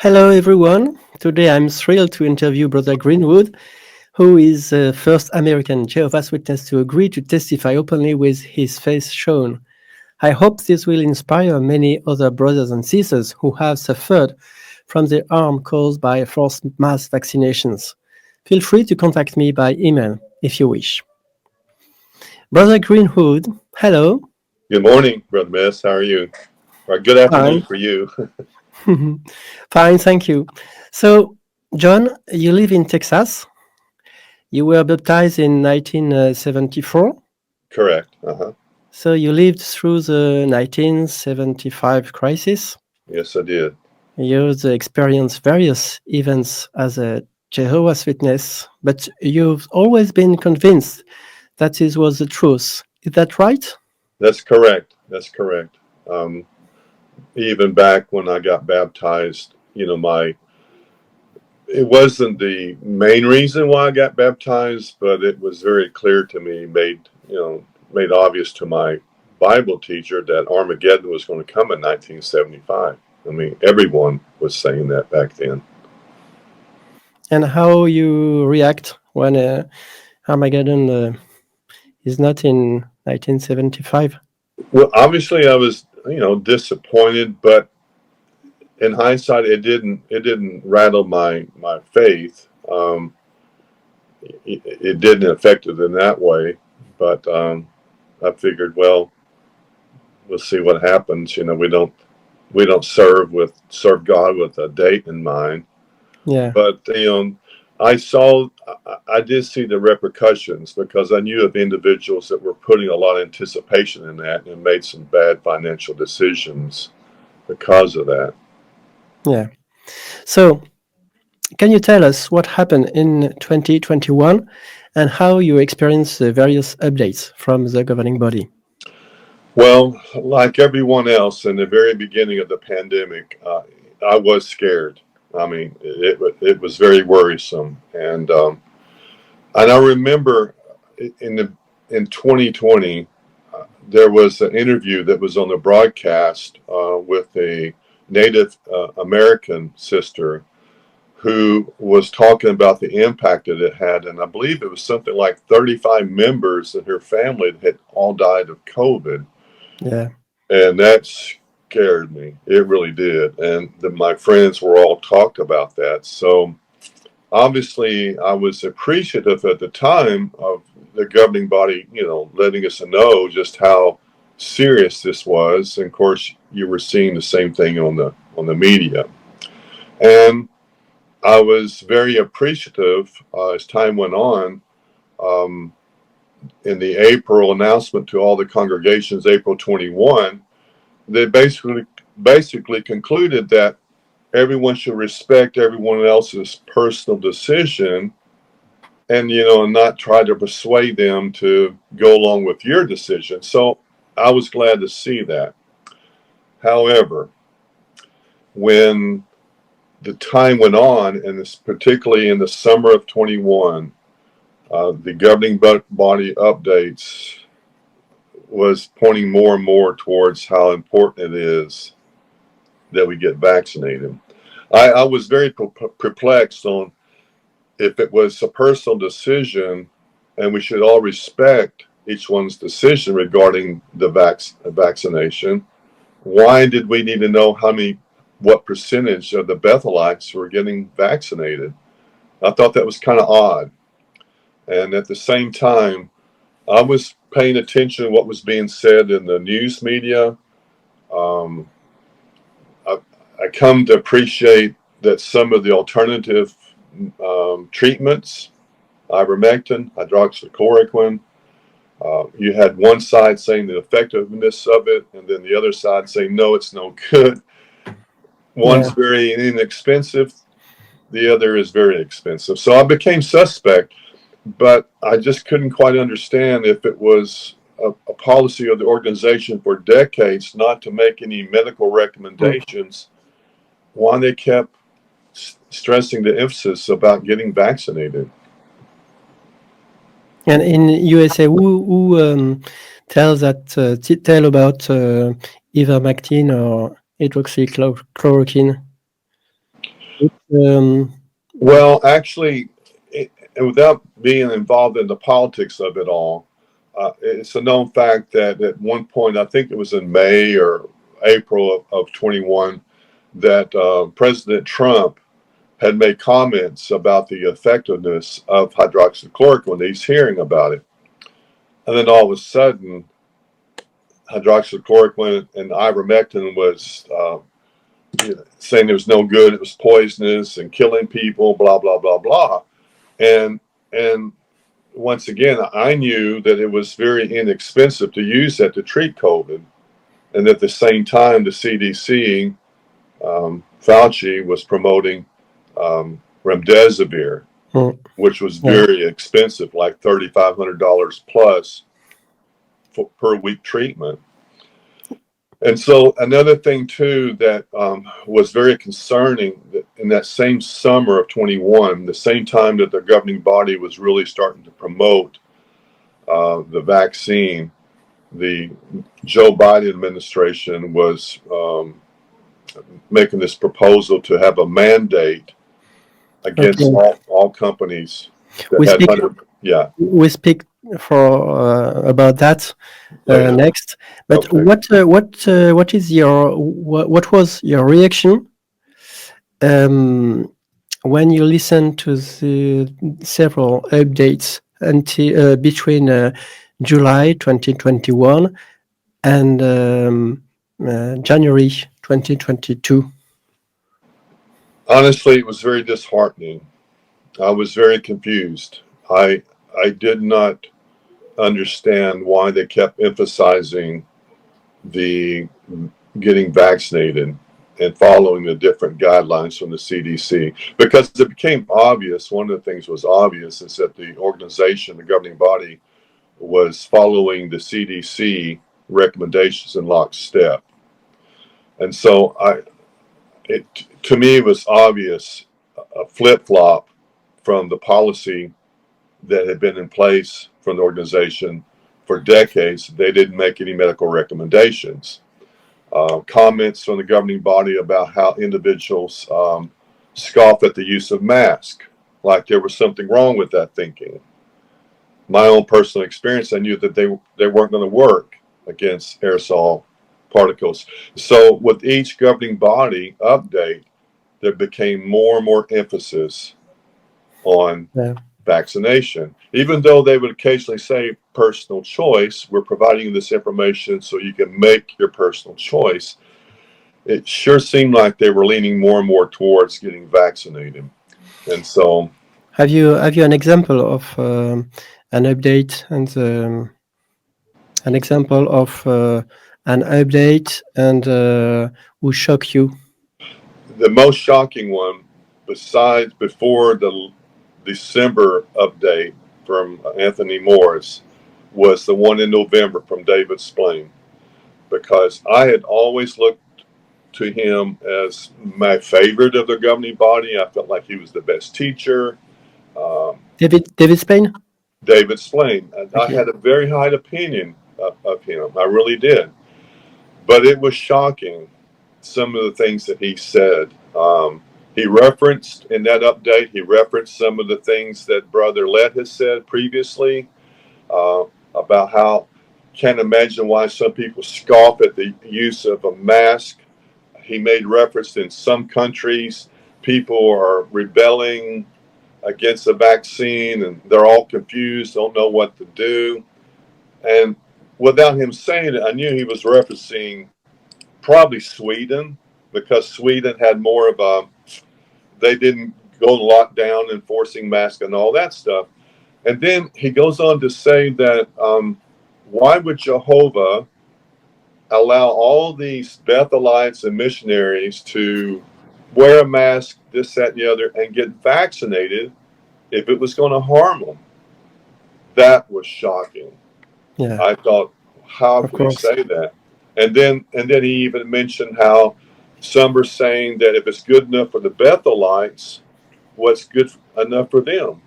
Hello, everyone. Today I'm thrilled to interview Brother Greenwood, who is the first American Jehovah's Witness to agree to testify openly with his face shown. I hope this will inspire many other brothers and sisters who have suffered from the harm caused by forced mass vaccinations. Feel free to contact me by email if you wish. Brother Greenwood, hello. Good morning, Brother Miss. How are you? Or good afternoon Fine. for you. Fine, thank you. So, John, you live in Texas. You were baptized in 1974. Correct. Uh-huh. So you lived through the 1975 crisis. Yes, I did. You experienced various events as a Jehovah's Witness, but you've always been convinced that this was the truth. Is that right? That's correct. That's correct. Um, Even back when I got baptized, it wasn't the main reason why I got baptized, but it was very clear to me, made obvious to my Bible teacher that Armageddon was going to come in 1975. I mean, everyone was saying that back then. And how you react when Armageddon is not in 1975? Well, obviously I was, disappointed, but in hindsight, it didn't rattle my faith. It didn't affect it in that way, but I figured, well, we'll see what happens. We don't serve God with a date in mind. Yeah. But I did see the repercussions because I knew of individuals that were putting a lot of anticipation in that and made some bad financial decisions because of that. Yeah. So, can you tell us what happened in 2021 and how you experienced the various updates from the governing body? Well, like everyone else in the very beginning of the pandemic, I was scared. I mean, it was very worrisome, and I remember in the in 2020 there was an interview that was on the broadcast with a Native American sister who was talking about the impact that it had, and I believe it was something like 35 members in her family that had all died of COVID. Yeah. And that scared me. It really did. And my friends were all talked about that. So obviously, I was appreciative at the time of the governing body, letting us know just how serious this was. And of course, you were seeing the same thing on the media. And I was very appreciative as time went on. Um, in the April announcement to all the congregations, April 21, they basically concluded that everyone should respect everyone else's personal decision, and not try to persuade them to go along with your decision. So I was glad to see that. However, when the time went on, and this, particularly in the summer of 21, the governing body updates was pointing more and more towards how important it is that we get vaccinated. I was very perplexed on if it was a personal decision and we should all respect each one's decision regarding the vaccination. Why did we need to know what percentage of the Bethelites were getting vaccinated? I thought that was kind of odd. And at the same time, I was paying attention to what was being said in the news media. Um, I come to appreciate that some of the alternative treatments, ivermectin, hydroxychloroquine, you had one side saying the effectiveness of it, and then the other side saying, no, it's no good. One's Yeah. very inexpensive, the other is very expensive. So I became suspect, but I just couldn't quite understand if it was a policy of the organization for decades not to make any medical Mm. recommendations, why they kept stressing the emphasis about getting vaccinated. And in USA, who tells that tell about ivermectin or hydroxychloroquine? Um, Well, actually, without being involved in the politics of it all, it's a known fact that at one point, I think it was in May or April of 21, that President Trump had made comments about the effectiveness of hydroxychloroquine when he's hearing about it. And then all of a sudden, hydroxychloroquine and ivermectin was saying it was no good, it was poisonous and killing people, blah, blah, blah, blah. And once again, I knew that it was very inexpensive to use that to treat COVID. And at the same time, the CDC, Fauci was promoting remdesivir, which was very expensive, like $3,500 plus per week treatment. And so another thing too that was very concerning, that in that same summer of 21, the same time that the governing body was really starting to promote the vaccine, the Joe Biden administration was making this proposal to have a mandate against all companies that we had speak 100. Yeah. we speak for about that next. But Okay. what is your what was your reaction when you listen to the several updates until between July 2021 and January 2022? Honestly, it was very disheartening. I was very confused. I did not understand why they kept emphasizing the getting vaccinated and following the different guidelines from the CDC, because it became obvious. One of the things was obvious is that the organization, the governing body, was following the CDC recommendations in lockstep. And so to me, it was obvious a flip-flop from the policy that had been in place from the organization for decades. They didn't make any medical recommendations. Comments from the governing body about how individuals scoff at the use of masks, like there was something wrong with that thinking. My own personal experience, I knew that they weren't going to work against aerosol particles. So with each governing body update, there became more and more emphasis on vaccination. Even though they would occasionally say personal choice, we're providing this information so you can make your personal choice. It sure seemed like they were leaning more and more towards getting vaccinated. And so, have you an example of an update and an example of an update and who shocked you? the most shocking one, besides before the December update from Anthony Morris, was the one in November from David Splain, because I had always looked to him as my favorite of the governing body. I felt like he was the best teacher. David Spain? David Splain. I Okay. had a very high opinion of him. I really did. But it was shocking, some of the things that he said. He referenced in that update, he referenced some of the things that Brother Lett has said previously about how can't imagine why some people scoff at the use of a mask. He made reference in some countries, people are rebelling against the vaccine and they're all confused, don't know what to do. And without him saying it, I knew he was referencing probably Sweden, because Sweden had more of a, they didn't go locked down enforcing masks and all that stuff. And then he goes on to say that why would Jehovah allow all these Bethelites and missionaries to wear a mask, this, that, and the other, and get vaccinated if it was going to harm them? That was shocking. Yeah. I thought, how could he say that? And then he even mentioned how some are saying that if it's good enough for the Bethelites, what's good enough for them?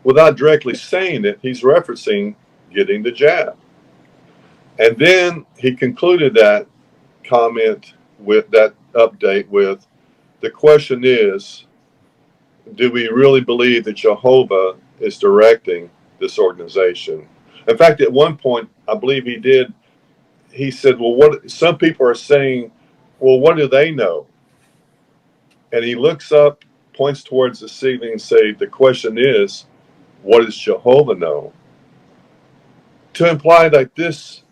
Without directly saying it, he's referencing getting the jab. And then he concluded that comment with that update with, the question is, do we really believe that Jehovah is directing this organization? In fact, at one point, I believe he did. He said, well, what some people are saying, well, what do they know? And he looks up, points towards the ceiling and say, the question is, what does Jehovah know? To imply that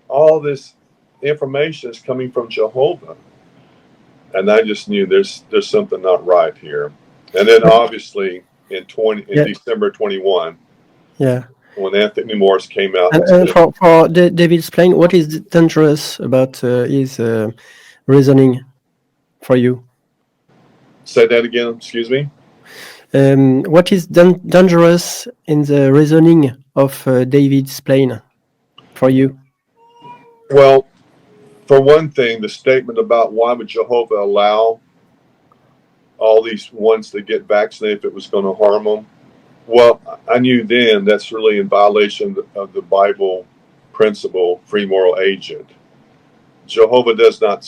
all this information is coming from Jehovah. And I just knew there's something not right here. And then obviously in Yeah, December 21, yeah. when Anthony Morris came out and And said, for David's plane, what is dangerous about his reasoning for you? say that again, excuse me. What is dangerous in the reasoning of David's plane for you? Well, for one thing, the statement about why would Jehovah allow all these ones to get vaccinated if it was going to harm them? Well, I knew then that's really in violation of the Bible principle, free moral agent. Jehovah does not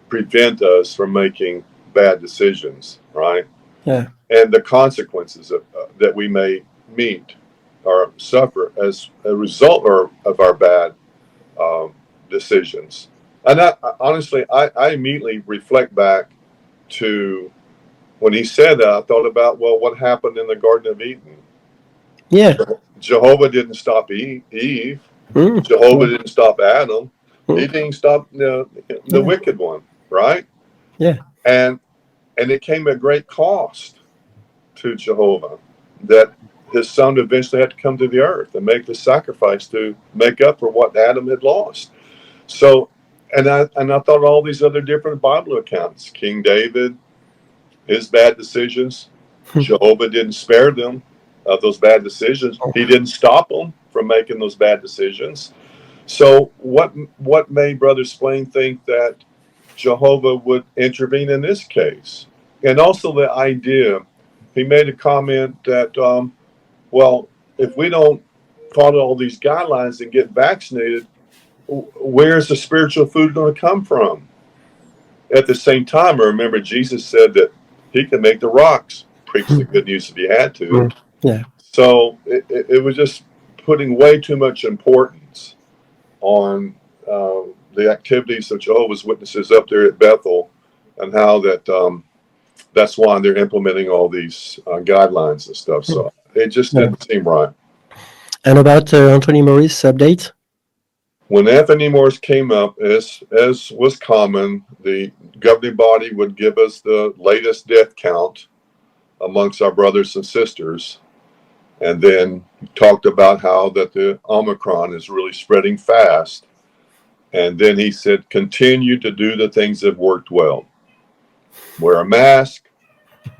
prevent us from making bad decisions, right? Yeah, And the consequences that we may meet or suffer as a result of our bad decisions. And honestly, I immediately reflect back to when he said that. I thought about, well, what happened in the Garden of Eden? yeah. Jehovah didn't stop Eve. Mm, Jehovah yeah, didn't stop Adam. He mm, didn't stop the yeah, wicked one, right? yeah. And it came at great cost to Jehovah that his son eventually had to come to the earth and make the sacrifice to make up for what Adam had lost. So, and I thought all these other different Bible accounts, King David, his bad decisions, Jehovah didn't spare them of those bad decisions. He didn't stop them from making those bad decisions. So, what made Brother Splain think that Jehovah would intervene in this case? And also the idea, he made a comment that, well, if we don't follow all these guidelines and get vaccinated, where's the spiritual food going to come from? At the same time, I remember Jesus said that he could make the rocks preach the good news if he had to. Mm, yeah. So it was just putting way too much importance on the activities of Jehovah's Witnesses up there at Bethel, and how that's why they're implementing all these guidelines and stuff. So it just Yeah. didn't seem right. And about Anthony Morris update? When Anthony Morris came up, as was common, the governing body would give us the latest death count amongst our brothers and sisters, and then talked about how that the Omicron is really spreading fast. And then he said, continue to do the things that worked well. Wear a mask,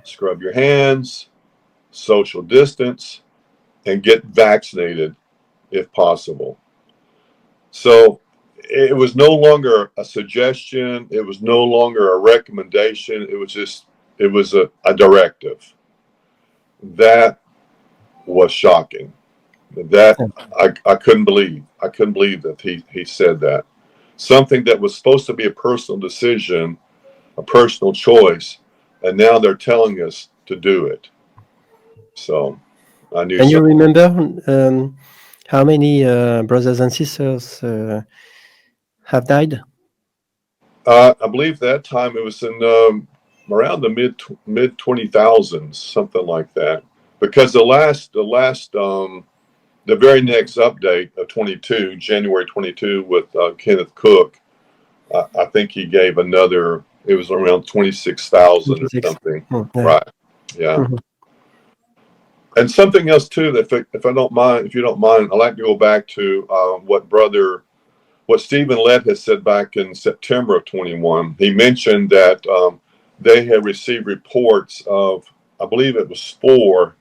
scrub your hands, social distance, and get vaccinated if possible. So it was no longer a suggestion. It was no longer a recommendation. It was a directive. That was shocking. That I couldn't believe. I couldn't believe that he said that. Something that was supposed to be a personal decision, a personal choice, and now they're telling us to do it. So I knew Can you something. remember how many brothers and sisters have died? I believe that time it was in around the mid 20,000s, something like that. Because the very next update of 22, January 22, with Kenneth Cook, I think he gave another. It was around 26,000 or 26. something, Mm, yeah. right? Yeah. Mhm. And something else too, that if I don't mind, if you don't mind, I'd like to go back to what Stephen Lett has said back in September of 21. He mentioned that they had received reports of, I believe it was 4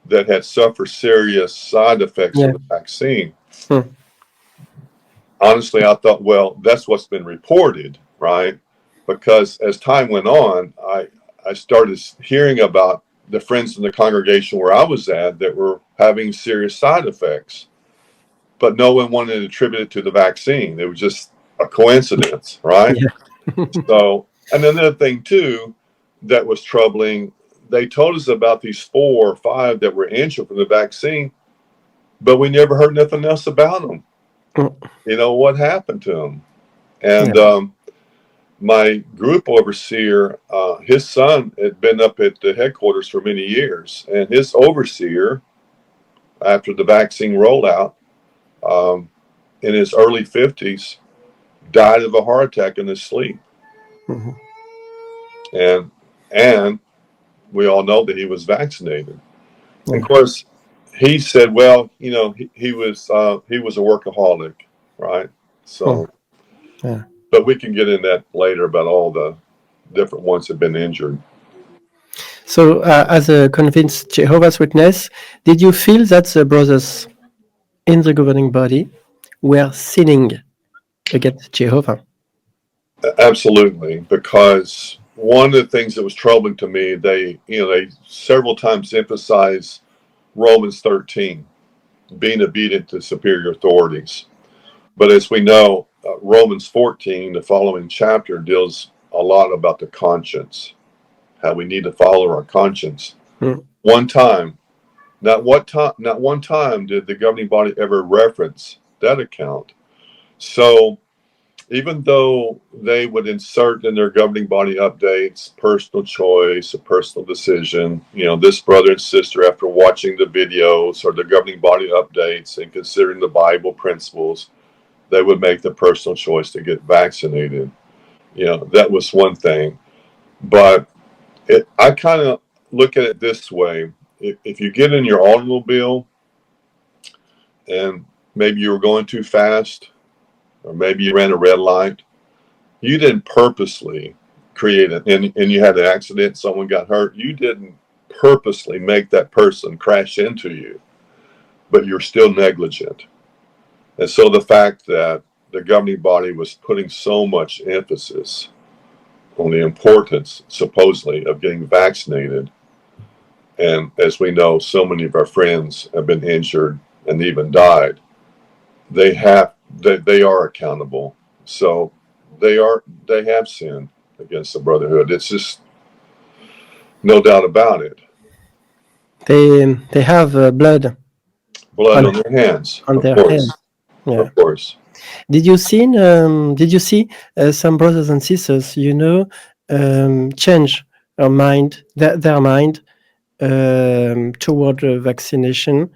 that had suffered serious side effects Yeah. of the vaccine. Mm. Honestly, I thought, well, that's what's been reported, right? Because as time went on, I started hearing about the friends in the congregation where I was at that were having serious side effects, but no one wanted to attribute it to the vaccine. It was just a coincidence, right? Yeah. So, and another thing too, that was troubling. They told us about these 4 or 5 that were injured from the vaccine, but we never heard nothing else about them. Mm. You know, what happened to them? And Yeah. my group overseer, his son had been up at the headquarters for many years, and his overseer, after the vaccine rollout, um, in his early 50s, died of a heart attack in his sleep. Mhm. And and we all know that he was vaccinated. And of Yeah. course, he said, well, you know, he was a workaholic, right? Mm. So, Yeah. but we can get in that later about all the different ones that have been injured. So, as a convinced Jehovah's Witness, did you feel that the brothers in the governing body were sinning against Jehovah? Absolutely, because one of the things that was troubling to me, they several times emphasize Romans 13, being obedient to superior authorities. But as we know, Romans 14, the following chapter, deals a lot about the conscience, how we need to follow our conscience. Mm. One time, not one time did the governing body ever reference that account. So even though they would insert in their governing body updates personal choice, a personal decision, you know, this brother and sister, after watching the videos or the governing body updates and considering the Bible principles, they would make the personal choice to get vaccinated. You know, that was one thing. But I kind of look at it this way. If you get in your automobile and maybe you were going too fast, or maybe you ran a red light, you didn't purposely create it, and you had an accident, someone got hurt, you didn't purposely make that person crash into you, but you're still negligent. And so the fact that the governing body was putting so much emphasis on the importance, supposedly, of getting vaccinated, and as we know, so many of our friends have been injured and even died, they are accountable. So they have sinned against the brotherhood. It's just no doubt about it. They have Blood on on their hands, on of their hands. course, Yeah. of course. Did you see some brothers and sisters, change their mind toward vaccination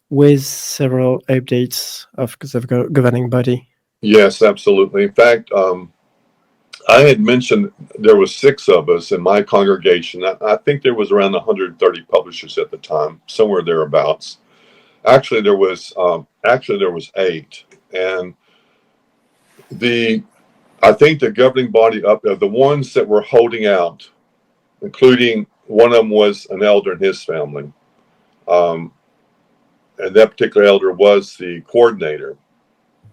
with several updates of the governing body? Yes, absolutely. In fact, I had mentioned there was 6 of us in my congregation. I think there was around 130 publishers at the time, somewhere thereabouts. Actually there was 8, and the I think the governing body up there, the ones that were holding out, including one of them was an elder in his family, um, and that particular elder was the coordinator,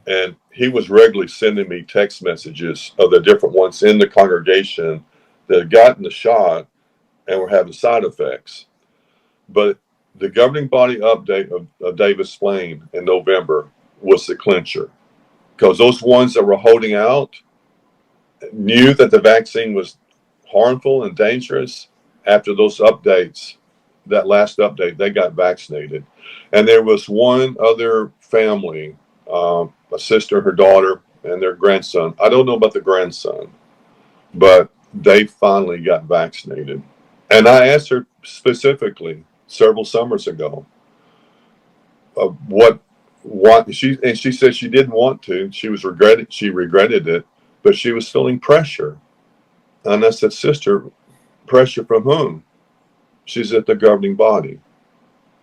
and he was regularly sending me text messages of the different ones in the congregation that had gotten the shot and were having side effects. But the governing body update of Davis Splain in November was the clincher, because those ones that were holding out knew that the vaccine was harmful and dangerous. After those updates, that last update, they got vaccinated. And there was one other family, a sister, her daughter, and their grandson. I don't know about the grandson, but they finally got vaccinated. And I asked her specifically several summers ago, what she said she didn't want to. She regretted it, but she was feeling pressure. And I said, sister, pressure from whom? She's at the governing body.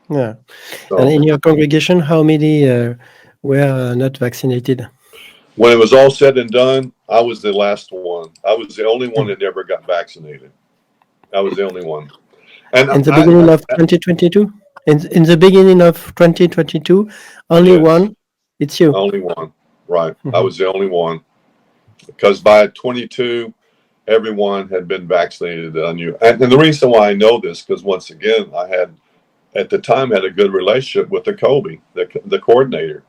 Yeah. And So in your congregation, how many were not vaccinated? when it was all said and done, I was the last one. I was the only one that never got vaccinated. I was the only one. And In the beginning of 2022? In the beginning of 2022, only yes, one. It's you. only one. Right. I Mhm. was the only one, because by 22, everyone had been vaccinated that I knew. And the reason why I know this, because once again, I had at the time had a good relationship with the Kobe, the coordinator,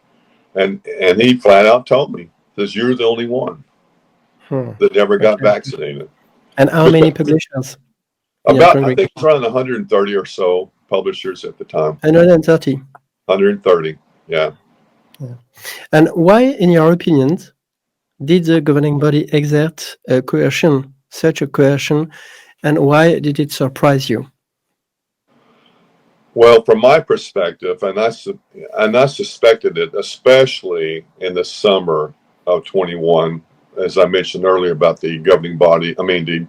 and he flat out told me, "Says you're the only one Hmm. that never got Okay. vaccinated." And how many publishers in your About, I think congregation? it's around 130 or so publishers at the time. 130. 130, yeah. Yeah. And why, in your opinions, did the governing body exert a coercion, such a coercion, and why did it surprise you? Well, from my perspective, and I suspected it, especially in the summer of 21, as I mentioned earlier about the governing body, the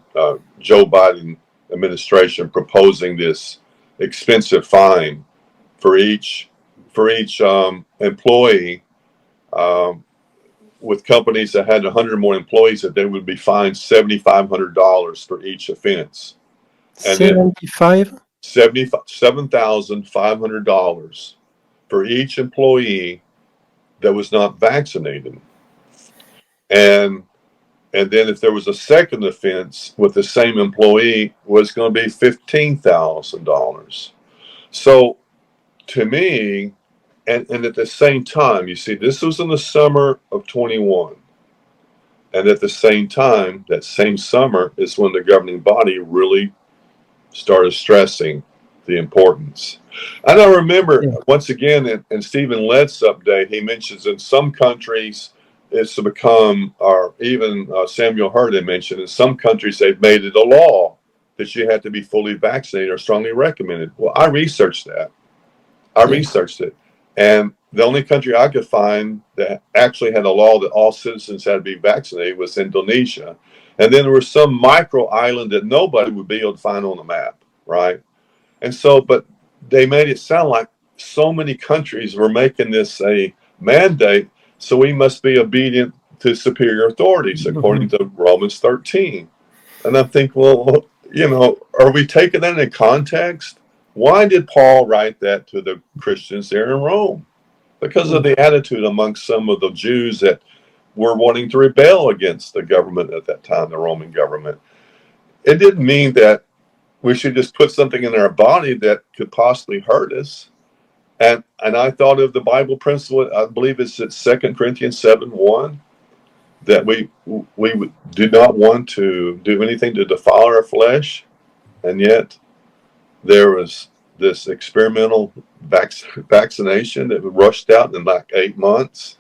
Joe Biden administration proposing this expensive fine for each employee, um, with companies that had 100 more employees, that they would be fined $7,500 for each offense, and then 75? $7,500 for each employee that was not vaccinated. And then if there was a second offense with the same employee, was going to be $15,000. So to me, and at the same time, you see, this was in the summer of 21. And at the same time, that same summer is when the governing body really started stressing the importance. And I remember, Yeah. once again, in Stephen Lett's update, he mentions in some countries it's to become, or even Samuel Hurd had mentioned, in some countries they've made it a law that you have to be fully vaccinated or strongly recommended. Well, I researched that. I Yeah. researched it. And the only country I could find that actually had a law that all citizens had to be vaccinated was Indonesia. And then there was some micro island that nobody would be able to find on the map, right? And so, but they made it sound like so many countries were making this a mandate, so we must be obedient to superior authorities, according to Romans 13. And I think, well, are we taking that in context? Why did Paul write that to the Christians there in Rome? Because of the attitude amongst some of the Jews that were wanting to rebel against the government at that time, the Roman government. It didn't mean that we should just put something in our body that could possibly hurt us. And I thought of the Bible principle, I believe it's at 2 Corinthians 7:1, that we do not want to do anything to defile our flesh. And yet there was this experimental vaccination that rushed out in like 8 months,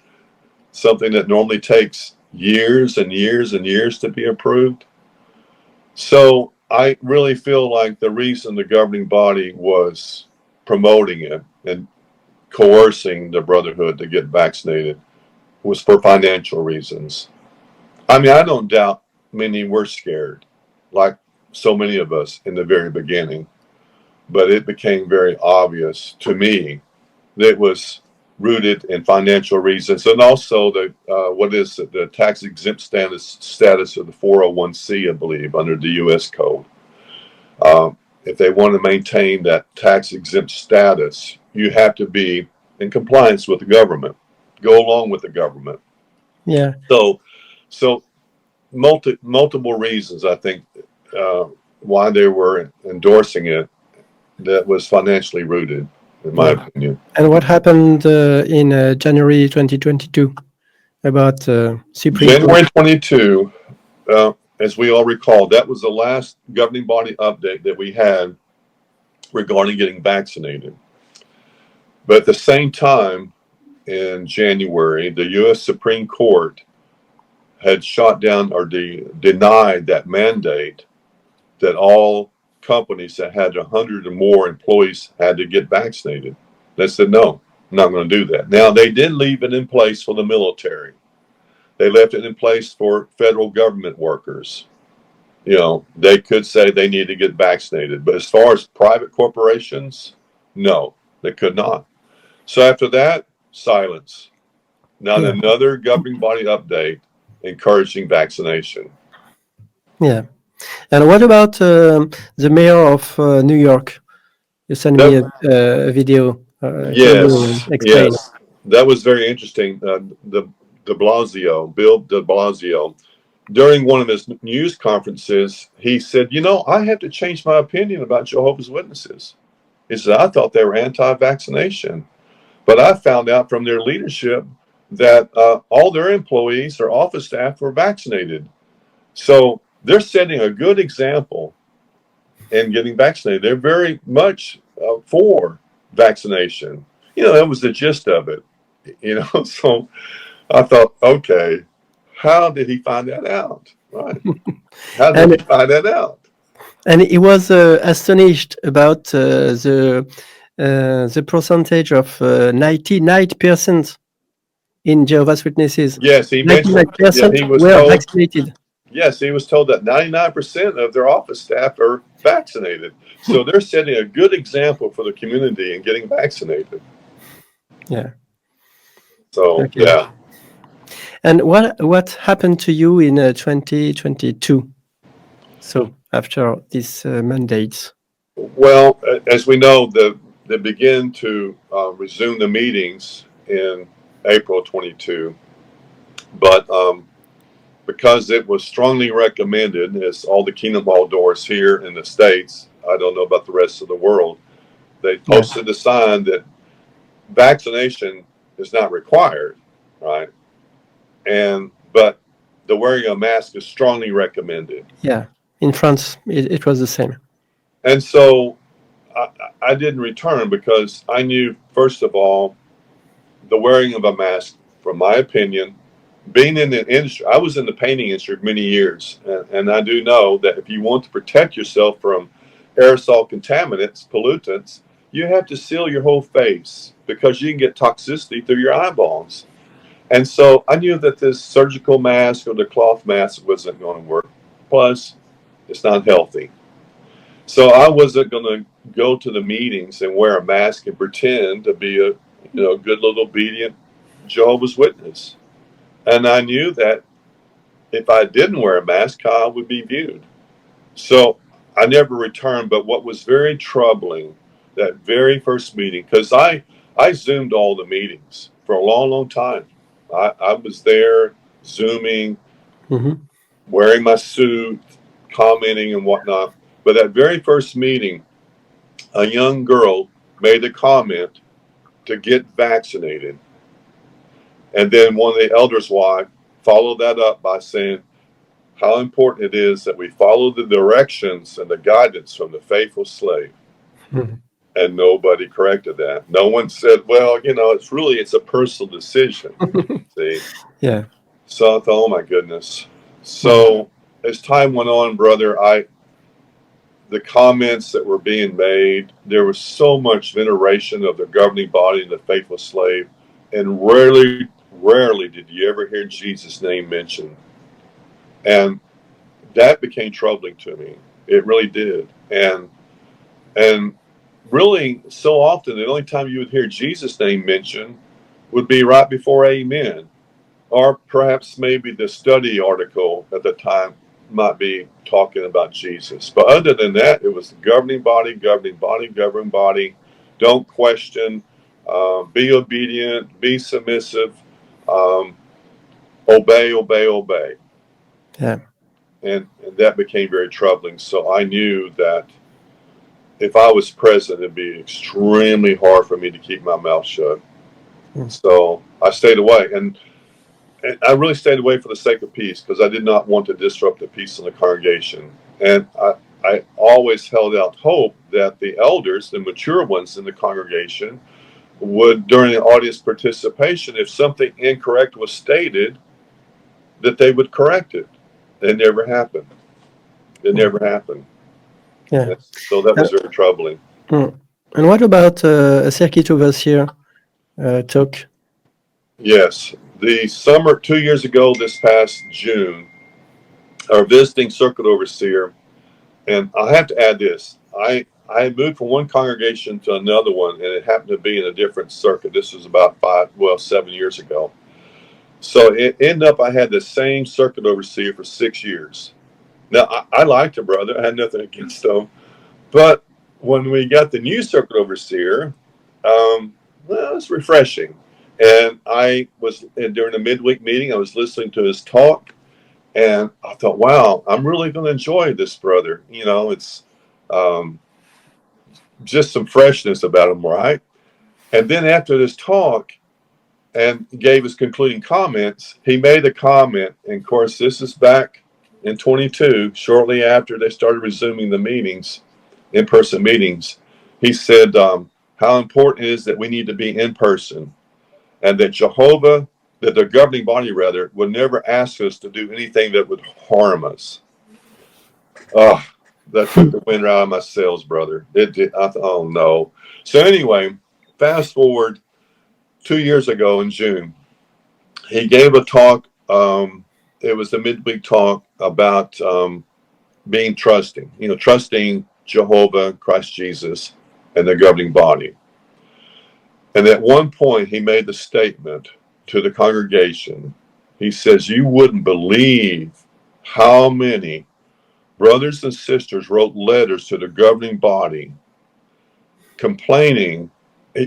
something that normally takes years and years and years to be approved. So I really feel like the reason the governing body was promoting it and coercing the brotherhood to get vaccinated was for financial reasons. I mean, I don't doubt many were scared, like so many of us in the very beginning, but it became very obvious to me that it was rooted in financial reasons, and also the tax exempt status of the 401c, I believe, under the U.S. code. If they want to maintain that tax exempt status, you have to be in compliance with the government, go along with the government. Yeah. So multiple reasons, I think, why they were endorsing it, that was financially rooted, in my opinion. And what happened in January 2022 about Supreme January Court? 22, as we all recall, that was the last governing body update that we had regarding getting vaccinated. But at the same time, in January, the U.S. Supreme Court had shot down or denied that mandate that all companies that had 100 or more employees had to get vaccinated. They said, no, I'm not going to do that. Now, they did leave it in place for the military. They left it in place for federal government workers. They could say they need to get vaccinated. But as far as private corporations, no, they could not. So after that, silence. Not Yeah. another governing body update encouraging vaccination. Yeah. And what about the mayor of New York? You sent me a video. Can you Yes, explain? yes. That was very interesting. Bill de Blasio, during one of his news conferences, he said, I have to change my opinion about Jehovah's Witnesses. He said, I thought they were anti-vaccination. But I found out from their leadership that all their employees or office staff were vaccinated. So they're setting a good example in getting vaccinated. They're very much for vaccination. That was the gist of it. So I thought, okay, how did he find that out? Right? How did he and find that out? and he was astonished about the percentage of 99% in Jehovah's Witnesses. Yes, he mentioned. Yeah, 99% he was were told. vaccinated. Yes, he was told that 99% of their office staff are vaccinated. So they're setting a good example for the community in getting vaccinated. Yeah. So, Okay. yeah. And what happened to you in 2022? So after these mandates. Well, as we know, they begin to resume the meetings in April 22. But because it was strongly recommended, as all the Kingdom Hall doors here in the States, I don't know about the rest of the world, they Yeah. posted a sign that vaccination is not required, right? But the wearing of a mask is strongly recommended. Yeah. In France, it was the same. And so I didn't return because I knew, first of all, the wearing of a mask, from my opinion, being in the industry, I was in the painting industry for many years, and I do know that if you want to protect yourself from aerosol contaminants, pollutants, you have to seal your whole face because you can get toxicity through your eyeballs. And so I knew that this surgical mask or the cloth mask wasn't going to work. Plus, it's not healthy. So I wasn't going to go to the meetings and wear a mask and pretend to be a good little obedient Jehovah's Witness. And I knew that if I didn't wear a mask, how I would be viewed. So I never returned. But what was very troubling, that very first meeting, because I Zoomed all the meetings for a long, long time. I was there Zooming, Mm-hmm. wearing my suit, commenting and whatnot. But that very first meeting, a young girl made a comment to get vaccinated. And then one of the elders' wife followed that up by saying how important it is that we follow the directions and the guidance from the faithful slave. Mm-hmm. And nobody corrected that. No one said, well, it's a personal decision. See? Yeah. So I thought, oh my goodness. Mm-hmm. So as time went on, brother, the comments that were being made, there was so much veneration of the governing body and the faithful slave, and rarely did you ever hear Jesus' name mentioned. And that became troubling to me. It really did. And really, so often, the only time you would hear Jesus' name mentioned would be right before Amen, or perhaps maybe the study article at the time might be talking about Jesus. But other than that, it was the governing body, governing body, governing body. Don't question. Be obedient. Be submissive. Um, obey, obey, obey. Yeah. And that became very troubling. So I knew that if I was present, it'd be extremely hard for me to keep my mouth shut. Mm. So I stayed away. And I really stayed away for the sake of peace because I did not want to disrupt the peace in the congregation. And I always held out hope that the elders, the mature ones in the congregation, would, during the audience participation, if something incorrect was stated, that they would correct it. It never happened. It Mm. never happened. Yeah. And so that Uh, was very troubling. mm. And what about a circuit overseer talk? Yes. The summer, 2 years ago, this past June, our visiting circuit overseer, and I have to add this. I had moved from one congregation to another one, and it happened to be in a different circuit. This was about 7 years ago. So it ended up I had the same circuit overseer for 6 years. Now I liked him, brother. I had nothing against him, but when we got the new circuit overseer, well, it's refreshing. And I was during the midweek meeting. I was listening to his talk, and I thought, wow, I'm really going to enjoy this brother. It's um, just some freshness about him, right? And then after this talk and gave his concluding comments, he made a comment. And of course, this is back in 22, shortly after they started resuming the meetings, in-person meetings, he said how important it is that we need to be in person, and that Jehovah, that the governing body rather, would never ask us to do anything that would harm us. Oh, that took the wind out of my sails, brother. It did. Oh no. So anyway, fast forward 2 years ago in June, he gave a talk. It was a midweek talk about being trusting, trusting Jehovah, Christ Jesus, and the governing body. And at one point, he made the statement to the congregation. He says, "You wouldn't believe how many brothers and sisters wrote letters to the governing body complaining,"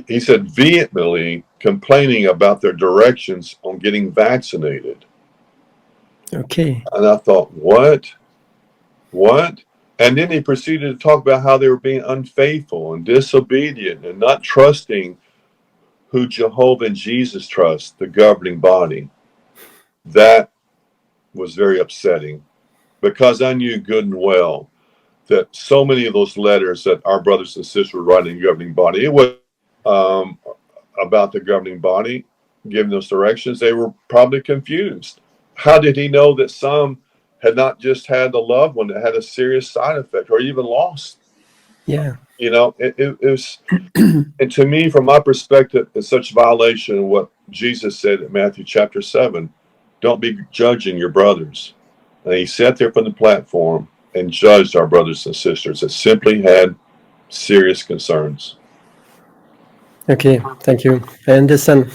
he said, vehemently complaining about their directions on getting vaccinated. Okay. And I thought, what? What? And then he proceeded to talk about how they were being unfaithful and disobedient and not trusting who Jehovah and Jesus trust, the governing body. That was very upsetting, because I knew good and well that so many of those letters that our brothers and sisters were writing the governing body, it was um, about the governing body, giving those directions. They were probably confused. How did he know that some had not just had a loved one that had a serious side effect or even lost? Yeah. It was, and to me, from my perspective, it's such violation of what Jesus said in Matthew chapter 7. Don't be judging your brothers. And he sat there from the platform and judged our brothers and sisters that simply had serious concerns. Okay. Thank you. I understand.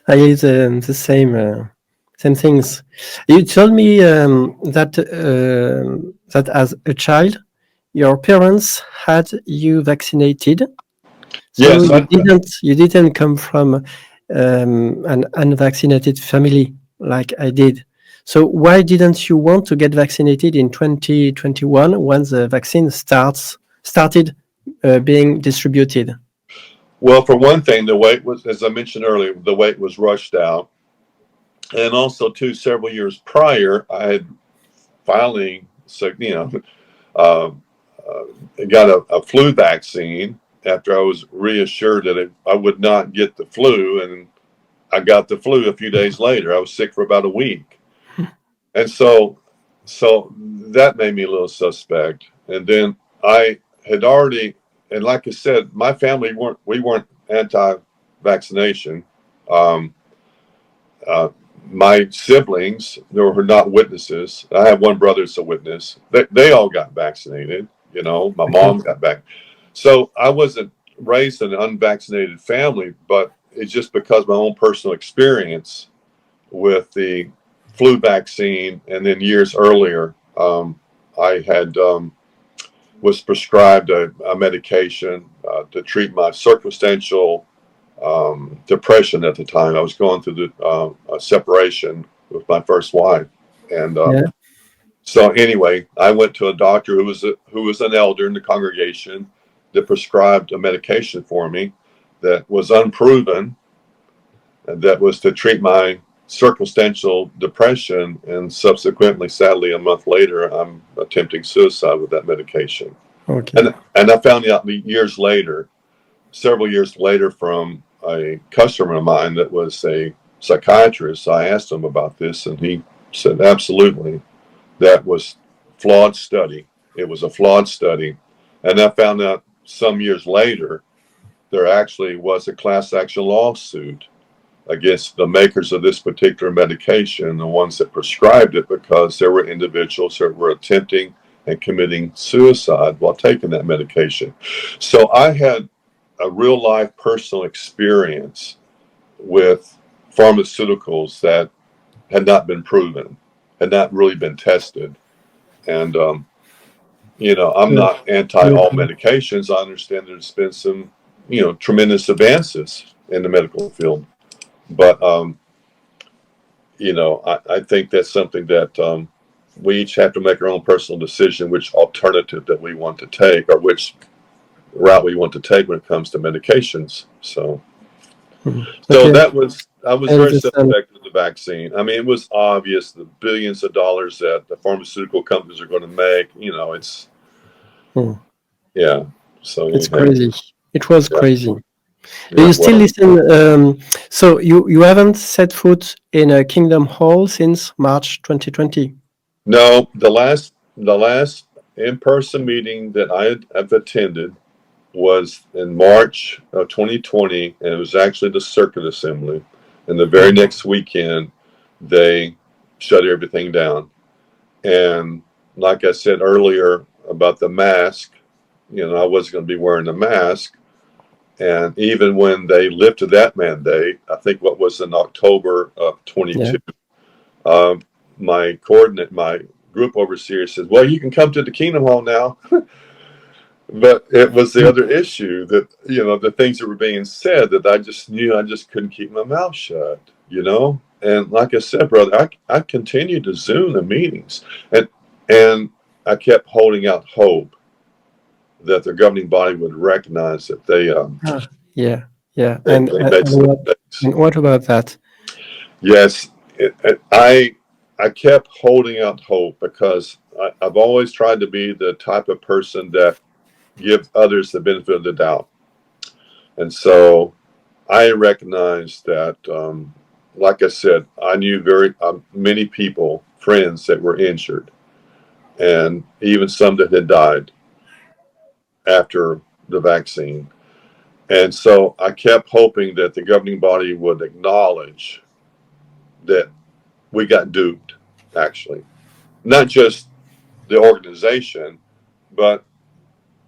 I use the same things. You told me that as a child, your parents had you vaccinated, so Yes, you didn't come from an unvaccinated family like I did. So why didn't you want to get vaccinated in 2021 when the vaccine started being distributed? well, for one thing, the weight was, as I mentioned earlier, the weight was rushed out. And also, too, several years prior, I had finally, uh, got a flu vaccine after I was reassured that I would not get the flu. And I got the flu a few days later. I was sick for about a week. And so that made me a little suspect. And then I had already, and like I said, my family we weren't anti-vaccination. Um, uh, my siblings, they were not witnesses. I have one brother that's a witness. They all got vaccinated. My Okay. mom got back. So I wasn't raised in an unvaccinated family, but it's just because my own personal experience with the flu vaccine, and then years earlier, I had was prescribed a medication to treat my circumstantial depression at the time. I was going through a separation with my first wife, and Yeah. so anyway, I went to a doctor who was an elder in the congregation that prescribed a medication for me that was unproven, and that was to treat my circumstantial depression. And subsequently, sadly, a month later, I'm attempting suicide with that medication. Okay. And I found out years later, several years later, from a customer of mine that was a psychiatrist. I asked him about this, and he said, absolutely, that was flawed study. It was a flawed study. And I found out some years later, there actually was a class action lawsuit against the makers of this particular medication, the ones that prescribed it, because there were individuals that were attempting and committing suicide while taking that medication. So I had a real life personal experience with pharmaceuticals that had not been proven, had not really been tested. And, I'm Good. not anti Good. all medications. I understand there's been some, tremendous advances in the medical field. But, I think that's something that we each have to make our own personal decision, which alternative that we want to take, or which route we want to take when it comes to medications. So, So Okay, I was I very understand. sympathetic to the vaccine. I mean, it was obvious the billions of dollars that the pharmaceutical companies are going to make. It's Hmm. yeah. So It's anyhow, crazy. It was yeah, crazy. Do yeah. you still Well, listen? So you haven't set foot in a Kingdom Hall since March 2020. no, the last in person meeting that have attended was in March of 2020, and it was actually the Circuit Assembly. And the very Hmm. next weekend, they shut everything down. And like I said earlier about the mask, I wasn't going to be wearing a mask. And even when they lifted that mandate, I think what was in October of Yeah. 22, my my group overseer said, "Well, you can come to the Kingdom Hall now." But it was the Hmm. other issue that, the things that were being said that I just knew I just couldn't keep my mouth shut. And like I said, brother, I continued to Zoom the meetings, and I kept holding out hope that the governing body would recognize that Ah, yeah, yeah. they made some mistakes. And what about that? Yes, I kept holding out hope because I've always tried to be the type of person that gives others the benefit of the doubt. And so I recognize that, like I said, I knew very many people, friends that were injured, and even some that had died after the vaccine. And so I kept hoping that the governing body would acknowledge that we got duped, actually. Not just the organization, but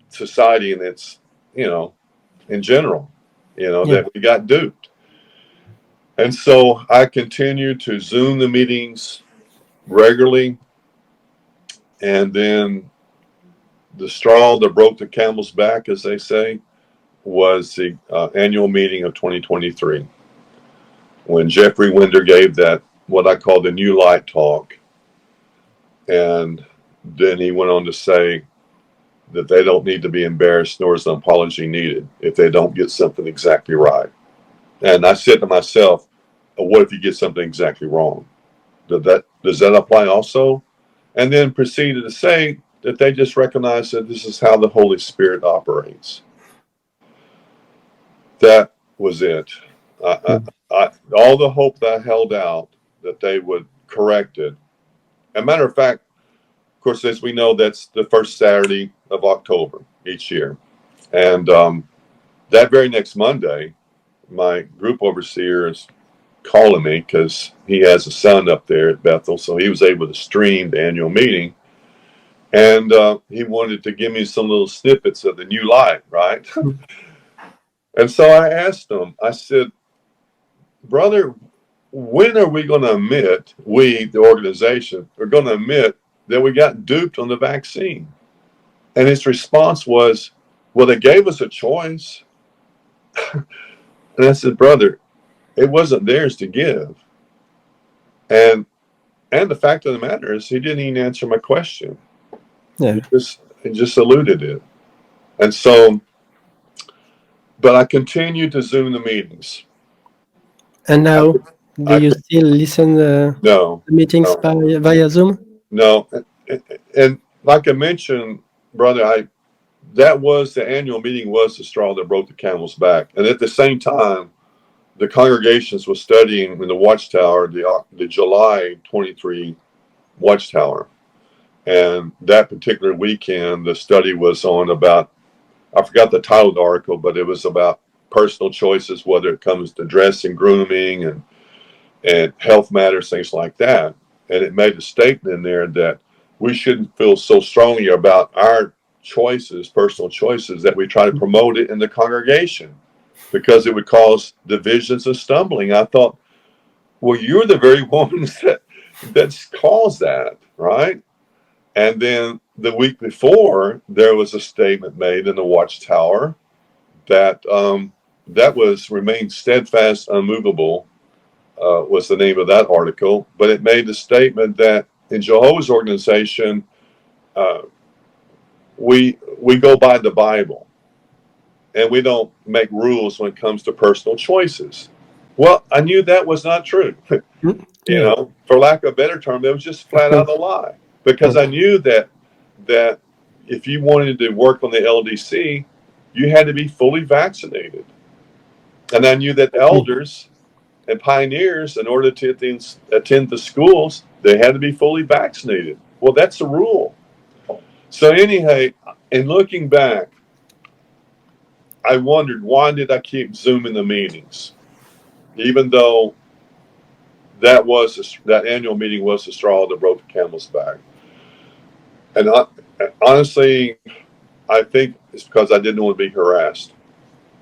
society in its, in general, Yeah. that we got duped. And so I continued to Zoom the meetings regularly. And then the straw that broke the camel's back, as they say, was the annual meeting of 2023 when Jeffrey Winder gave that, what I call the New Light talk. And then he went on to say that they don't need to be embarrassed, nor is an apology needed if they don't get something exactly right. And I said to myself, what if you get something exactly wrong? Does that apply also? And then proceeded to say that they just recognize that this is how the Holy Spirit operates. That was it. I, Hmm. all the hope that I held out that they would correct it. As a matter of fact, of course, as we know, that's the first Saturday of October each year. And that very next Monday, my group overseer is calling me because he has a son up there at Bethel. So he was able to stream the annual meeting. And he wanted to give me some little snippets of the new light, right? And so I asked him, I said, brother, when are we going to admit, we, the organization, are going to admit that we got duped on the vaccine? And his response was, well, they gave us a choice. And I said, brother, it wasn't theirs to give. And the fact of the matter is, he didn't even answer my question. Yeah. He just eluded it. And so, but I continued to Zoom the meetings. And I now, could, do I you could, still listen no, the meetings no, via Zoom? no. And like I mentioned, brother, that was the annual meeting was the straw that broke the camel's back. And at the same time, the congregations were studying in the Watchtower, the July 23 Watchtower. And that particular weekend, the study was on about, I forgot the title of the article, but it was about personal choices, whether it comes to dress and grooming and health matters, things like that. And it made a statement in there that we shouldn't feel so strongly about our choices, personal choices, that we try to promote it in the congregation because it would cause divisions and stumbling. I thought, well, you're the very ones that's caused that, right? And then the week before, there was a statement made in the Watchtower that that was remain steadfast, unmovable, was the name of that article. But it made the statement that in Jehovah's organization, uh, we go by the Bible, and we don't make rules when it comes to personal choices. Well, I knew that was not true. Yeah. For lack of a better term, it was just Of flat out course. a lie. Because I knew that if you wanted to work on the LDC, you had to be fully vaccinated. And I knew that elders and pioneers, in order to attend the schools, they had to be fully vaccinated. Well, that's the rule. So anyhow, in looking back, I wondered, why did I keep Zooming the meetings, even though that annual meeting was the straw that broke the camel's back. And honestly, I think it's because I didn't want to be harassed.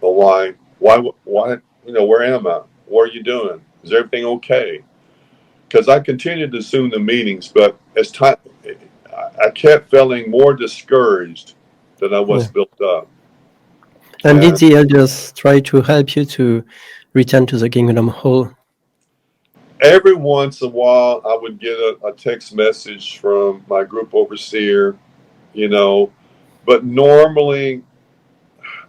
But why? Where am I? What are you doing? Is everything okay? Because I continued to Zoom the meetings, but as time, I kept feeling more discouraged than I was Yeah. built up. And did And the elders try to help you to return to the kingdom whole? every once in a while, I would get a text message from my group overseer, you know, but normally,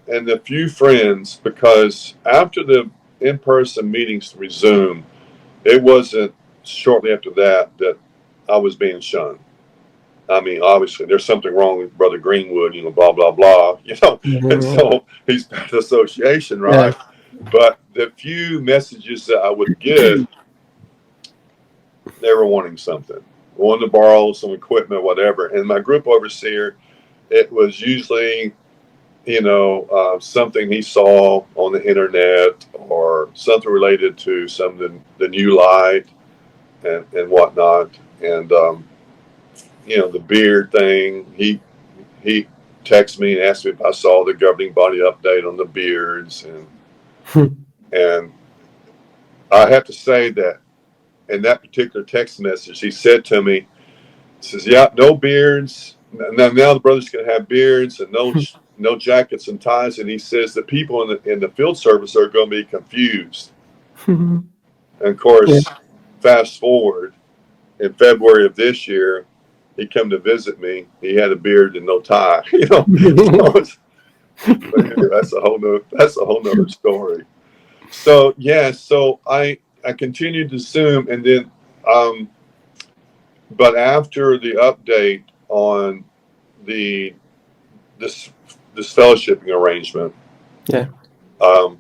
and a few friends, because after the in-person meetings resumed, it wasn't shortly after that I was being shunned. I mean, obviously, there's something wrong with Brother Greenwood, blah, blah, blah, and so he's bad association, Yeah. right? But the few messages that I would get, they were wanting something, wanting to borrow some equipment, whatever. And my group overseer, it was usually, something he saw on the internet or something related to some of the new light and whatnot. And, the beard thing, he texted me and asked me if I saw the governing body update on the beards. And I have to say that in that particular text message, he said to me, says, "Yeah, no beards. Now the brothers can have beards and no jackets and ties." And he says the people in the field service are going to be confused. And of Yeah. course, fast forward in February of this year, he come to visit me. He had a beard and no tie. But anyway, that's a whole nother story. So yeah, so I continued to Zoom, and then um, but after the update on the this this fellowshipping arrangement, Yeah. um,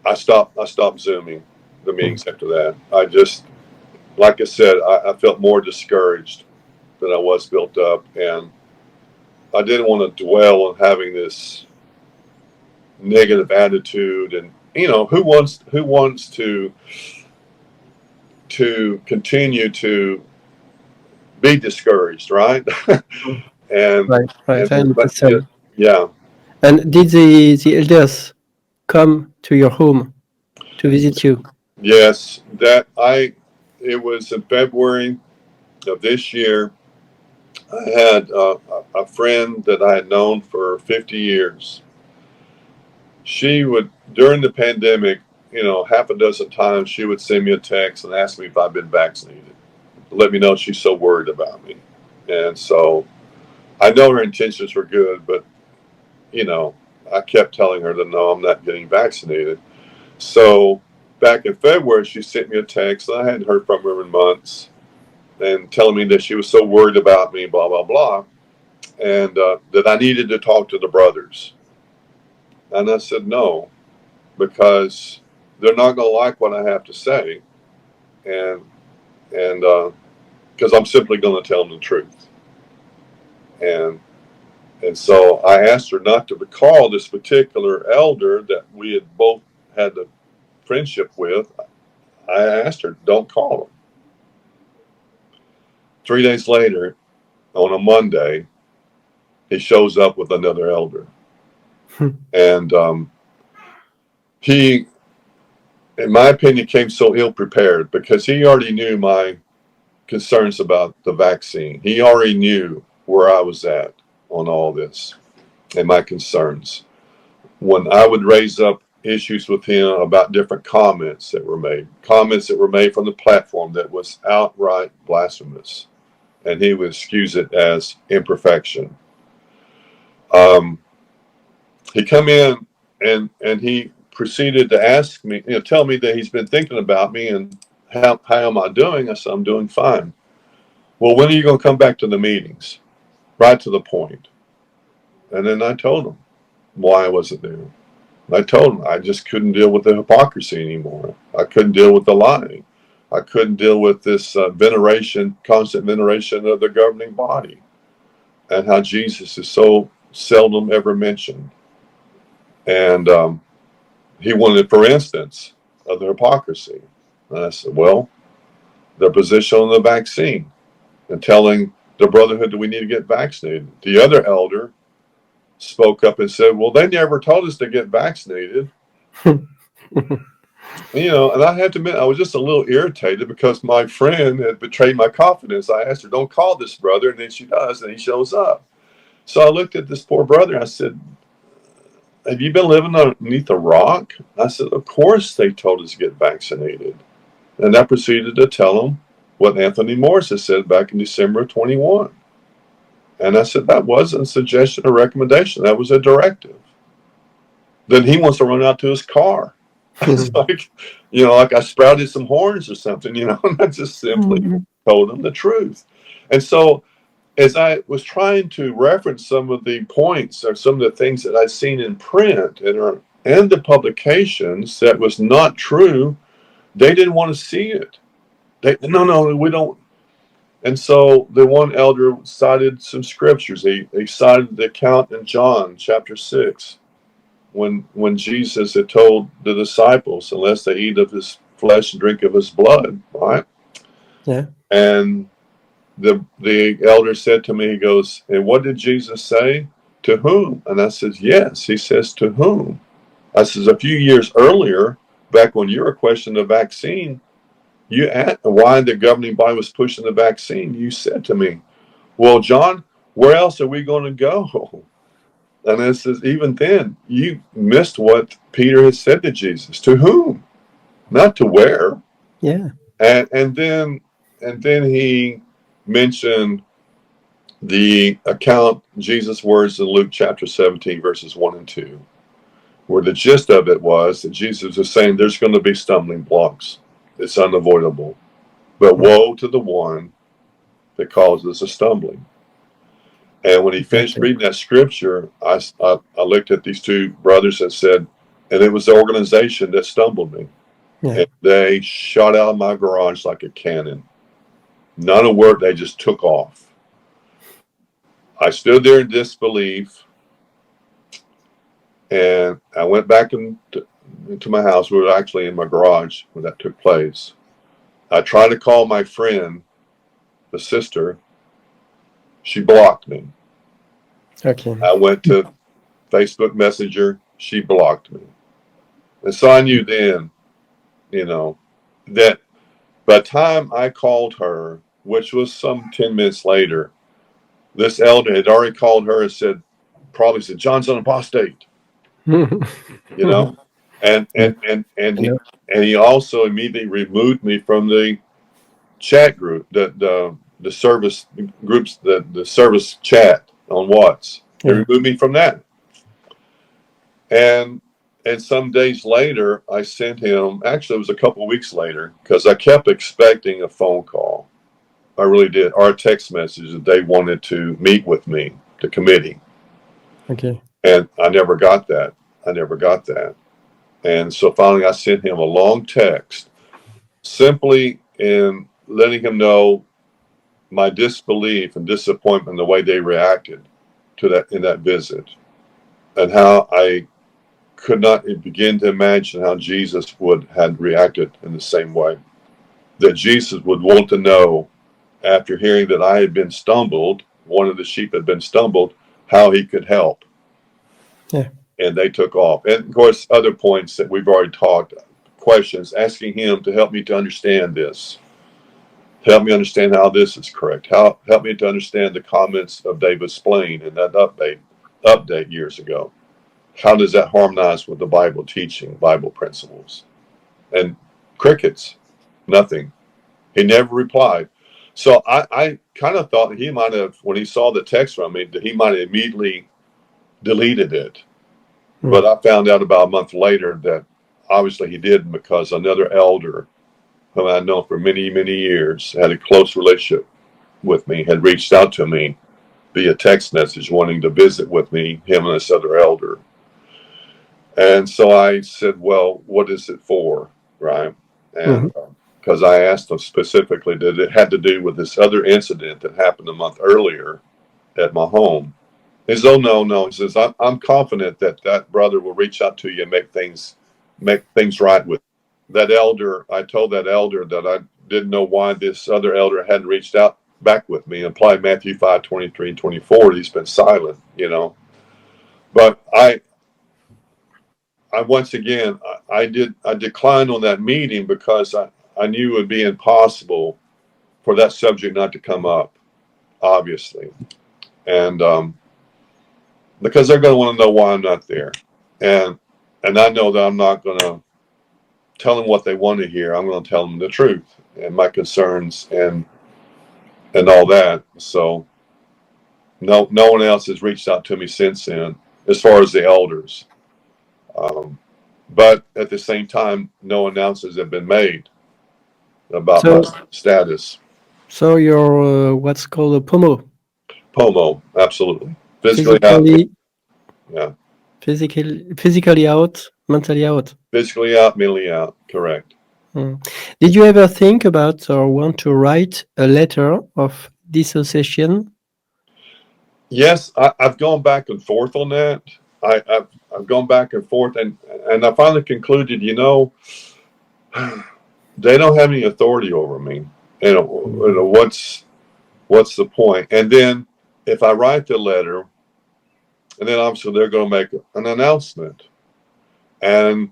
I stopped zooming the meetings after that. I just, like I said, I felt more discouraged than I was built up, and I didn't want to dwell on having this negative attitude. And who wants to continue to be discouraged, right? and Right. Right. and I but yeah, understand. yeah. And did the elders come to your home to visit you? Yes, it was in February of this year. I had a friend that I had known for 50 years. She would, during the pandemic, half a dozen times, she would send me a text and ask me if I'd been vaccinated. Let me know she's so worried about me. And so I know her intentions were good, but, you know, I kept telling her that no, I'm not getting vaccinated. So back in February, she sent me a text. I hadn't heard from her in months, and telling me that she was so worried about me, blah, blah, blah, and that I needed to talk to the brothers. And I said, no, because they're not going to like what I have to say. And, because I'm simply going to tell them the truth. And, and so I asked her not to recall this particular elder that we had both had the friendship with. I asked her, don't call him. 3 days later, on a Monday, he shows up with another elder. And he, in my opinion, came so ill prepared because he already knew my concerns about the vaccine. He already knew where I was at on all this and my concerns. When I would raise up issues with him about different comments that were made from the platform that was outright blasphemous, and he would excuse it as imperfection. Um, he come in and he proceeded to ask me, tell me that he's been thinking about me and how am I doing? I said, I'm doing fine. Well, when are you going to come back to the meetings? Right to the point. And then I told him why I wasn't there. I told him I just couldn't deal with the hypocrisy anymore. I couldn't deal with the lying. I couldn't deal with this constant veneration of the governing body, and how Jesus is so seldom ever mentioned. And he wanted, for instance, of the hypocrisy. And I said, well, the position on the vaccine and telling the brotherhood that we need to get vaccinated. The other elder spoke up and said, well, they never told us to get vaccinated. And I have to admit, I was just a little irritated because my friend had betrayed my confidence. I asked her, don't call this brother. And then she does, and he shows up. So I looked at this poor brother and I said, have you been living underneath a rock? I said, of course they told us to get vaccinated. And I proceeded to tell him what Anthony Morris had said back in December of 21. And I said, that wasn't a suggestion or recommendation. That was a directive. Then he wants to run out to his car. It's like, like I sprouted some horns or something, and I just simply told him the truth. And so as I was trying to reference some of the points or some of the things that I'd seen in print and the publications that was not true, they didn't want to see it. No, we don't. And so the one elder cited some scriptures. He cited the account in John chapter 6 when Jesus had told the disciples, unless they eat of his flesh and drink of his blood, right? Yeah. And the elder said to me, he goes, and what did Jesus say? To whom? And I said, yes. He says, to whom? I says, a few years earlier, back when you were questioning the vaccine, you asked why the governing body was pushing the vaccine. You said to me, well, John, where else are we going to go? And I says, even then, you missed what Peter had said to Jesus. To whom? Not to where. Yeah. And then he mentioned the account, Jesus' words in Luke chapter 17, verses 1 and 2, where the gist of it was that Jesus was saying there's going to be stumbling blocks. It's unavoidable. But woe to the one that causes a stumbling. And when he finished reading that scripture, I looked at these two brothers and said, and it was the organization that stumbled me. Yeah. And they shot out of my garage like a cannon. None of word, they just took off. I stood there in disbelief, and I went back into my house. We were actually in my garage when that took place. I tried to call my friend, the sister. She blocked me. Okay. I went to Facebook Messenger. She blocked me. And so I knew then, that by the time I called her, which was some 10 minutes later, this elder had already called her and probably said, John's an apostate, and he also immediately removed me from the chat group, the service groups, the service chat on Whats. He removed me from that. And some days later, I sent him, actually it was a couple of weeks later, because I kept expecting a phone call. I really did. Or a text message that they wanted to meet with me, the committee. Okay. And I never got that. And so finally I sent him a long text, simply in letting him know my disbelief and disappointment in the way they reacted to that in that visit, and how I could not begin to imagine how Jesus had reacted in the same way. That Jesus would want to know, after hearing that I had been stumbled, one of the sheep had been stumbled, how he could help. Yeah. And they took off. And of course, other points that we've already talked, questions, asking him to help me to understand this. Help me understand how this is correct. Help me to understand the comments of David Splain in that update years ago. How does that harmonize with the Bible teaching, Bible principles? And crickets, nothing. He never replied. So I kind of thought he might have, when he saw the text from me, that he might have immediately deleted it. But I found out about a month later that obviously he didn't, because another elder whom I'd known for many, many years, had a close relationship with me, had reached out to me via text message wanting to visit with me, him and this other elder. And so I said, well, what is it for? Right. And because I asked him specifically that it had to do with this other incident that happened a month earlier at my home. He says, oh, no. He says, I'm confident that that brother will reach out to you and make things right with that elder. I told that elder that I didn't know why this other elder hadn't reached out back with me, and applied Matthew 5:23-24. He's been silent, But I once again, I declined on that meeting because I knew it would be impossible for that subject not to come up, obviously. And because they're going to want to know why I'm not there. And I know that I'm not going to tell them what they want to hear. I'm going to tell them the truth and my concerns and all that. So no one else has reached out to me since then, as far as the elders. But at the same time, no announcements have been made about my status. So you're what's called a POMO. POMO, absolutely. Physically out. Yeah. Physically out, mentally out. Physically out, mentally out. Correct. Did you ever think about or want to write a letter of dissociation? Yes, I've gone back and forth on that. I've gone back and forth, and I finally concluded, they don't have any authority over me. What's the point? And then if I write the letter, and then obviously they're going to make an announcement, and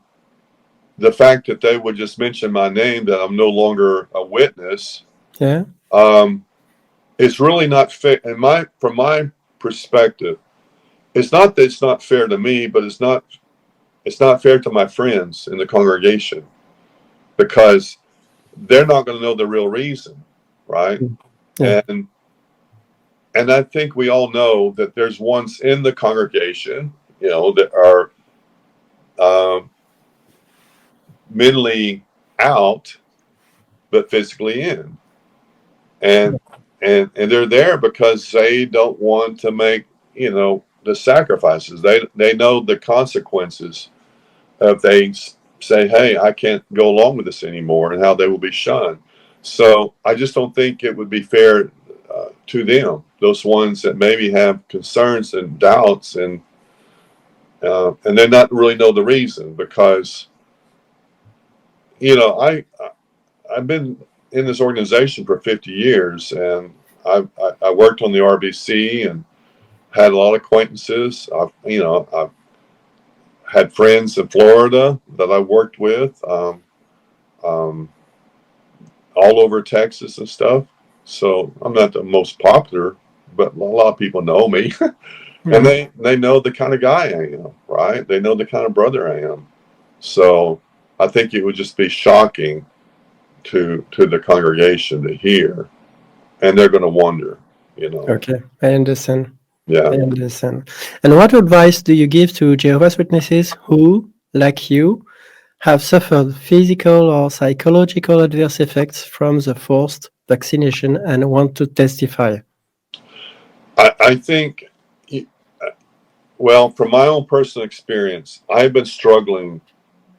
the fact that they would just mention my name, that I'm no longer a witness, it's really not fair. And from my perspective, it's not that it's not fair to me, but it's not fair to my friends in the congregation, because they're not going to know the real reason, right? Yeah. And I think we all know that there's ones in the congregation, that are mentally out, but physically in, and they're there because they don't want to make the sacrifices. They know the consequences if they say, hey, I can't go along with this anymore, and how they will be shunned. So I just don't think it would be fair to them, those ones that maybe have concerns and doubts, and they not really know the reason, because I've been in this organization for 50 years, and I worked on the RBC and had a lot of acquaintances. I've had friends in Florida that I worked with, all over Texas and stuff. So I'm not the most popular, but a lot of people know me. And they know the kind of guy I am, right? They know the kind of brother I am. So I think it would just be shocking to the congregation to hear, and they're going to wonder, Okay, I understand. Yeah. I understand. And what advice do you give to Jehovah's Witnesses who, like you, have suffered physical or psychological adverse effects from the forced vaccination and want to testify? I think, well, from my own personal experience, I've been struggling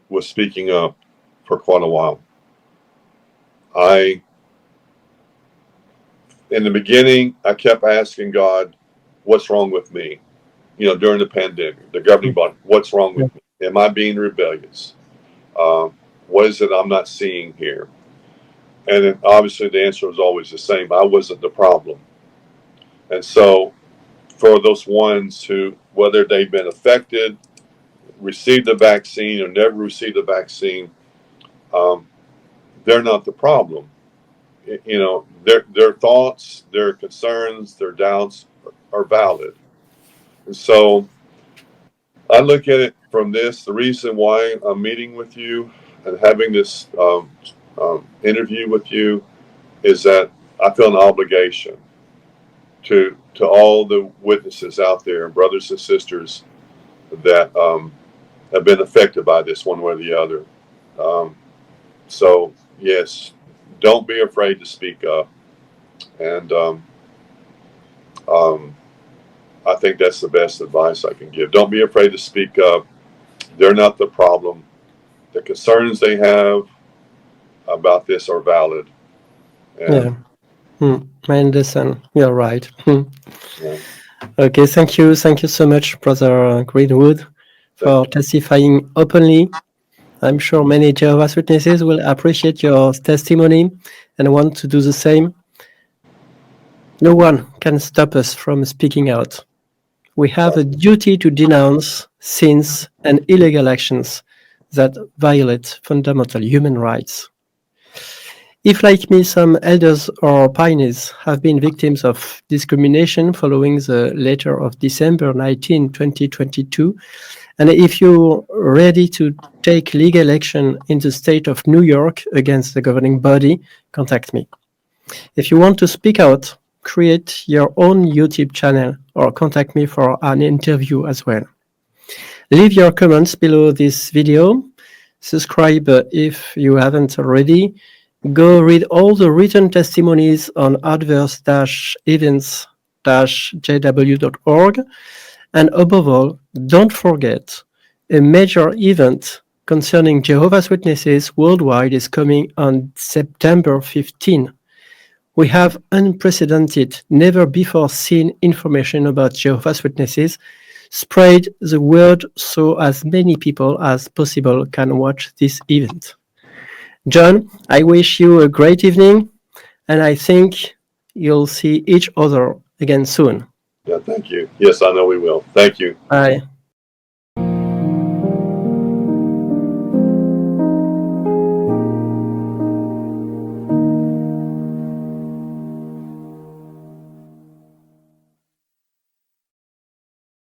with speaking up for quite a while. In the beginning, I kept asking God, what's wrong with me? During the pandemic, the governing body, what's wrong with me? Am I being rebellious? What is it I'm not seeing here? And then obviously the answer was always the same. I wasn't the problem. And so for those ones who, whether they've been affected, received the vaccine, or never received the vaccine, they're not the problem. Their thoughts, their concerns, their doubts are valid. And so I look at it from this. The reason why I'm meeting with you and having this interview with you is that I feel an obligation to all the witnesses out there, brothers and sisters, that have been affected by this one way or the other. Um, so, yes, don't be afraid to speak up. And um, I think that's the best advice I can give. Don't be afraid to speak up. They're not the problem. The concerns they have about this are valid. And Yeah. I understand. You're right. yeah, Okay, thank you so much, Brother Greenwood, thank for you. testifying openly. I'm sure many Jehovah's Witnesses will appreciate your testimony and want to do the same. No one can stop us from speaking out. We have a duty to denounce sins and illegal actions that violate fundamental human rights. If, like me, some elders or pioneers have been victims of discrimination following the letter of December 19, 2022, and if you're ready to take legal action in the state of New York against the governing body, contact me. If you want to speak out, create your own YouTube channel or contact me for an interview as well. Leave your comments below this video. Subscribe if you haven't already. Go read all the written testimonies on adverse-events-jw.org. And above all, don't forget, a major event concerning Jehovah's Witnesses worldwide is coming on September 15. We have unprecedented, never before seen information about Jehovah's Witnesses. Spread the word so as many people as possible can watch this event. John, I wish you a great evening, and I think you'll see each other again soon. Yeah, thank you. Yes, I know we will. Thank you. Bye.